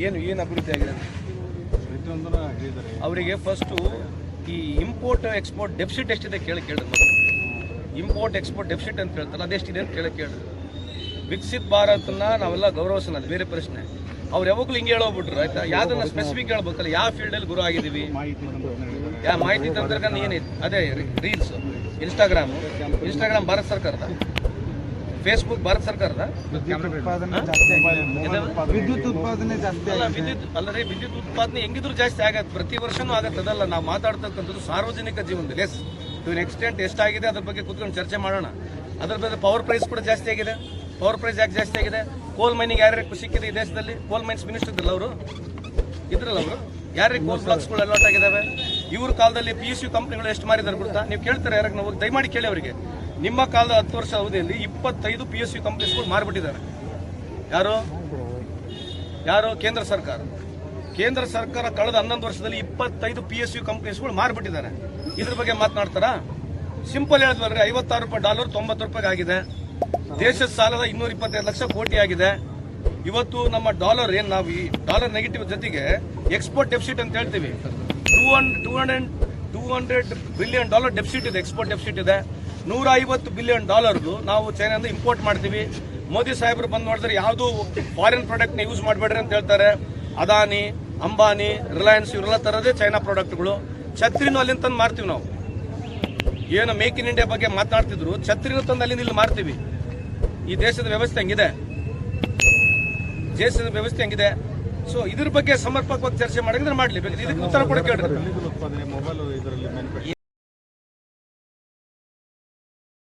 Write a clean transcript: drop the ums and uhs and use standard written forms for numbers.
ಏನು ಅಭಿವೃದ್ಧಿ ಆಗಿದೆ ಅವರಿಗೆ? ಫಸ್ಟು ಈ ಇಂಪೋರ್ಟ್ ಎಕ್ಸ್ಪೋರ್ಟ್ ಡೆಫಿಸಿಟ್ ಎಷ್ಟಿದೆ ಕೇಳಿದ್ರು. ಇಂಪೋರ್ಟ್ ಎಕ್ಸ್ಪೋರ್ಟ್ ಡೆಫಿಸಿಟ್ ಅಂತ ಹೇಳ್ತಾರೆ, ಅದೆಷ್ಟಿದೆ ಅಂತ ಕೇಳಿದ್ರು. ವಿಕಸಿತ್ ಭಾರತನ ನಾವೆಲ್ಲ ಗೌರವಿಸೋಣ, ಅದು ಬೇರೆ ಪ್ರಶ್ನೆ. ಅವ್ರು ಯಾವಾಗಲೂ ಹಿಂಗೆ ಹೇಳೋಗ್ಬಿಟ್ರು, ಆಯ್ತಾ? ಯಾವ್ದನ್ನ ಸ್ಪೆಸಿಫಿಕ್ ಹೇಳ್ಬೇಕಲ್ಲ, ಯಾವ ಫೀಲ್ಡಲ್ಲಿ ಗುರು ಆಗಿದ್ದೀವಿ, ಯಾವ ಮಾಹಿತಿ ತಂತ್ರಜ್ಞಾನ ಏನಿದೆ, ಅದೇ ರೀಲ್ಸ್, ಇನ್ಸ್ಟಾಗ್ರಾಮ್ ಭಾರತ ಸರ್ಕಾರದ, ಫೇಸ್ಬುಕ್ ಭಾರತ ಸರ್ಕಾರದ. ವಿದ್ಯುತ್ ಉತ್ಪಾದನೆ ಜಾಸ್ತಿ ಅಲ್ಲದೆ ವಿದ್ಯುತ್ ಉತ್ಪಾದನೆ ಹೆಂಗಿದ್ರು ಜಾಸ್ತಿ ಆಗತ್ತೆ, ಪ್ರತಿ ವರ್ಷನೂ ಆಗತ್ತೆ. ಅದಲ್ಲ ನಾವು ಮಾತಾಡ್ತಕ್ಕಂಥದ್ದು ಸಾರ್ವಜನಿಕ ಜೀವನದಲ್ಲಿ. ಎಸ್ ಟು ಎನ್ ಎಕ್ಸ್ಟೆಂಟ್ ಎಷ್ಟಾಗಿದೆ ಅದ್ರ ಬಗ್ಗೆ ಕೂತ್ಕೊಂಡು ಚರ್ಚೆ ಮಾಡೋಣ. ಅದ್ರ ಬಗ್ಗೆ ಪವರ್ ಪ್ರೈಸ್ ಕೂಡ ಜಾಸ್ತಿ ಆಗಿದೆ. ಪವರ್ ಪ್ರೈಸ್ ಯಾಕೆ ಜಾಸ್ತಿ ಆಗಿದೆ? ಕೋಲ್ ಮೈನಿಂಗ್ ಯಾರ್ಯಾರು ಸಿಕ್ಕಿದೆ ಈ ದೇಶದಲ್ಲಿ? ಕೋಲ್ ಮೈನ್ಸ್ ಮಿನಿಸ್ಟರ್ ಇದ್ರಲ್ಲ ಅವರು, ಯಾರಿಗೆ ಕೋಲ್ ಬ್ಲಾಕ್ಸ್ಗಳು ಅಲಾಟ್ ಆಗಿದ್ದಾವೆ? ಇವ್ರ ಕಾಲದಲ್ಲಿ PSU ಕಂಪ್ನಿಗಳು ಎಷ್ಟು ಮಾರಿದಾರೆ ಗೊತ್ತಾ? ನೀವು ಕೇಳ್ತಾರೆ ಯಾರಿಗೆ? ನಾವು ದಯಮಾಡಿ ಕೇಳಿ ಅವರಿಗೆ. ನಿಮ್ಮ ಕಾಲದ 10 ವರ್ಷ ಅವಧಿಯಲ್ಲಿ 25 PSU ಕಂಪ್ನೀಸ್ಗಳು ಮಾರ್ಬಿಟ್ಟಿದ್ದಾರೆ. ಯಾರು? ಕೇಂದ್ರ ಸರ್ಕಾರ ಕಳೆದ 11 ವರ್ಷದಲ್ಲಿ 25 PSU ಕಂಪ್ನೀಸ್ಗಳು ಮಾರ್ಬಿಟ್ಟಿದ್ದಾರೆ. ಇದ್ರ ಬಗ್ಗೆ ಮಾತನಾಡ್ತಾರಾ? ಸಿಂಪಲ್ ಹೇಳಿದ್ವಲ್ರಿ, $56 $90 ಆಗಿದೆ. ದೇಶದ ಸಾಲದ 225 ಲಕ್ಷ ಕೋಟಿ ಆಗಿದೆ. ಇವತ್ತು ನಮ್ಮ ಡಾಲರ್ ಏನ್, ನಾವು ಈ ಡಾಲರ್ ನೆಗೆಟಿವ್ ಜೊತೆಗೆ ಎಕ್ಸ್ಪೋರ್ಟ್ ಡೆಫಿಸಿಟ್ ಅಂತ ಹೇಳ್ತೀವಿ. $200 ಬಿಲಿಯನ್ ಡೆಫಿಸಿಟ್ ಇದೆ, ಎಕ್ಸ್ಪೋರ್ಟ್ ಡೆಫಿಸಿಟ್ ಇದೆ. $150 ಬಿಲಿಯನ್ ನಾವು ಚೈನಾದಿಂದ ಇಂಪೋರ್ಟ್ ಮಾಡ್ತೀವಿ. ಮೋದಿ ಸಾಹೇಬರು ಬಂದು ನೋಡಿದ್ರೆ ಯಾವುದು ಫಾರಿನ್ ಪ್ರಾಡಕ್ಟ್ ನ ಯೂಸ್ ಮಾಡಬೇಡ್ರಿ ಅಂತ ಹೇಳ್ತಾರೆ. ಅದಾನಿ, ಅಂಬಾನಿ, ರಿಲಯನ್ಸ್ ಇವರೆಲ್ಲ ತರದೇ ಚೈನಾ ಪ್ರಾಡಕ್ಟ್ಗಳು. ಛತ್ರಿನೂ ಅಲ್ಲಿಂದ ತಂದು ಮಾರ್ತೀವಿ ನಾವು. ಏನು ಮೇಕ್ ಇನ್ ಇಂಡಿಯಾ ಬಗ್ಗೆ ಮಾತನಾಡ್ತಿದ್ರು, ಛತ್ರಿನೂ ತಂದು ಅಲ್ಲಿಂದ ಇಲ್ಲಿ ಮಾರ್ತೀವಿ. ಈ ದೇಶದ ವ್ಯವಸ್ಥೆ ಹೆಂಗಿದೆ? ಸೊ ಇದ್ರ ಬಗ್ಗೆ ಸಮರ್ಪಕವಾಗಿ ಚರ್ಚೆ ಮಾಡಿದ್ರೆ ಮಾಡ್ಲಿ. ಇದಕ್ಕೆ ಉತ್ತರ ಕೊಡಕ್ಕೆ